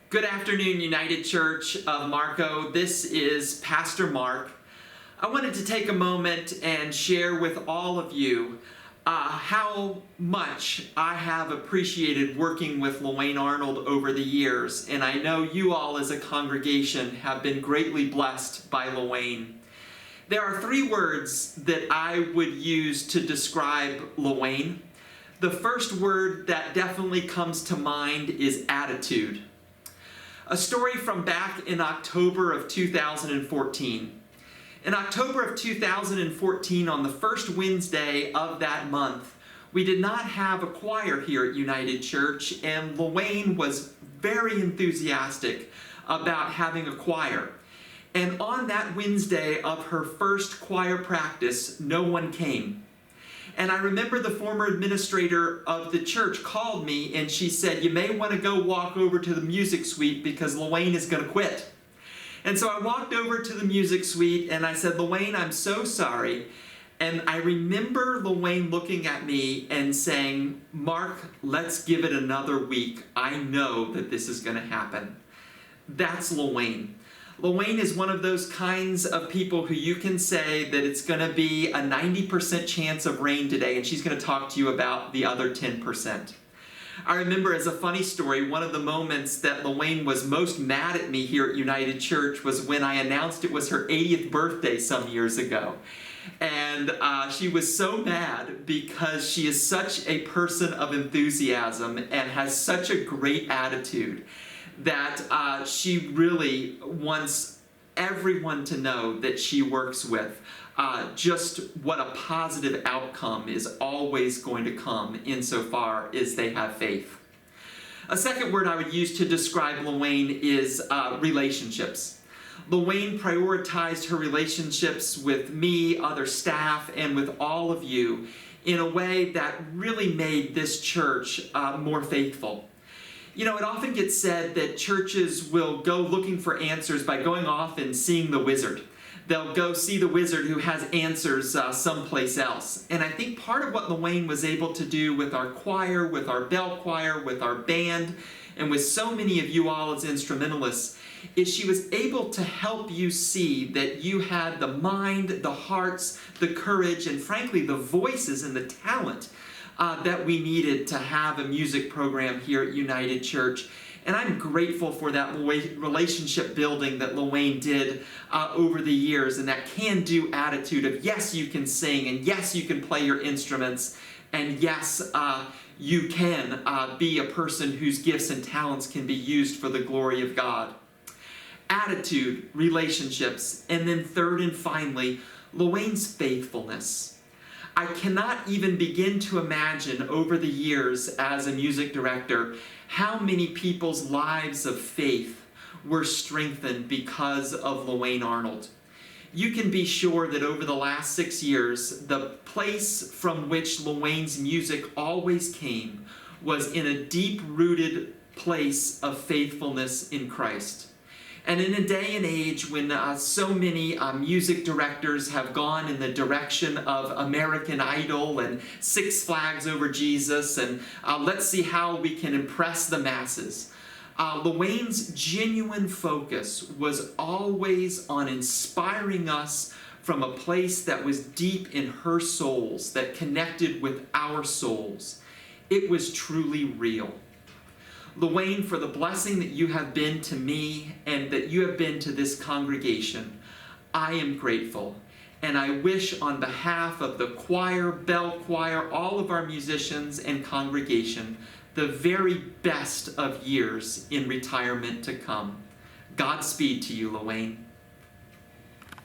Good afternoon, United Church of Marco. This is Pastor Mark. I wanted to take a moment and share with all of you how much I have appreciated working with Luwayne Arnold over the years, and I know you all as a congregation have been greatly blessed by Luwayne. There are three words that I would use to describe Luwayne. The first word that definitely comes to mind is attitude. A story from back in October of 2014. In October of 2014, on the first Wednesday of that month, we did not have a choir here at United Church, and Luwayne was very enthusiastic about having a choir. And on that Wednesday of her first choir practice, no one came. And I remember the former administrator of the church called me and she said, "You may want to go walk over to the music suite because Luwayne is going to quit." And so I walked over to the music suite and I said, "Luwayne, I'm so sorry." And I remember Luwayne looking at me and saying, "Mark, let's give it another week. I know that this is going to happen." That's Luwayne. Luwayne is one of those kinds of people who you can say that it's going to be a 90% chance of rain today, and she's going to talk to you about the other 10%. I remember, as a funny story, one of the moments that Luwayne was most mad at me here at United Church was when I announced it was her 80th birthday some years ago. And she was so mad because she is such a person of enthusiasm and has such a great attitude that she really wants everyone to know that she works with just what a positive outcome is always going to come insofar as they have faith. A second word I would use to describe Luwayne is relationships. Luwayne prioritized her relationships with me, other staff, and with all of you in a way that really made this church more faithful. You know, it often gets said that churches will go looking for answers by going off and seeing the wizard. They'll go see the wizard who has answers someplace else. And I think part of what Luwayne was able to do with our choir, with our bell choir, with our band, and with so many of you all as instrumentalists, is she was able to help you see that you had the mind, the hearts, the courage, and frankly the voices and the talent that we needed to have a music program here at United Church. And I'm grateful for that relationship building that Luwayne did over the years, and that can-do attitude of yes, you can sing, and yes, you can play your instruments, and yes, you can be a person whose gifts and talents can be used for the glory of God. Attitude, relationships, and then third and finally, Luwayne's faithfulness. I cannot even begin to imagine over the years as a music director how many people's lives of faith were strengthened because of Luwayne Arnold. You can be sure that over the last 6 years, the place from which Luwayne's music always came was in a deep-rooted place of faithfulness in Christ. And in a day and age when so many music directors have gone in the direction of American Idol and Six Flags Over Jesus and let's see how we can impress the masses, Luwayne's genuine focus was always on inspiring us from a place that was deep in her souls, that connected with our souls. It was truly real. Luwayne, for the blessing that you have been to me and that you have been to this congregation, I am grateful. And I wish on behalf of the choir, bell choir, all of our musicians and congregation, the very best of years in retirement to come. Godspeed to you, Luwayne.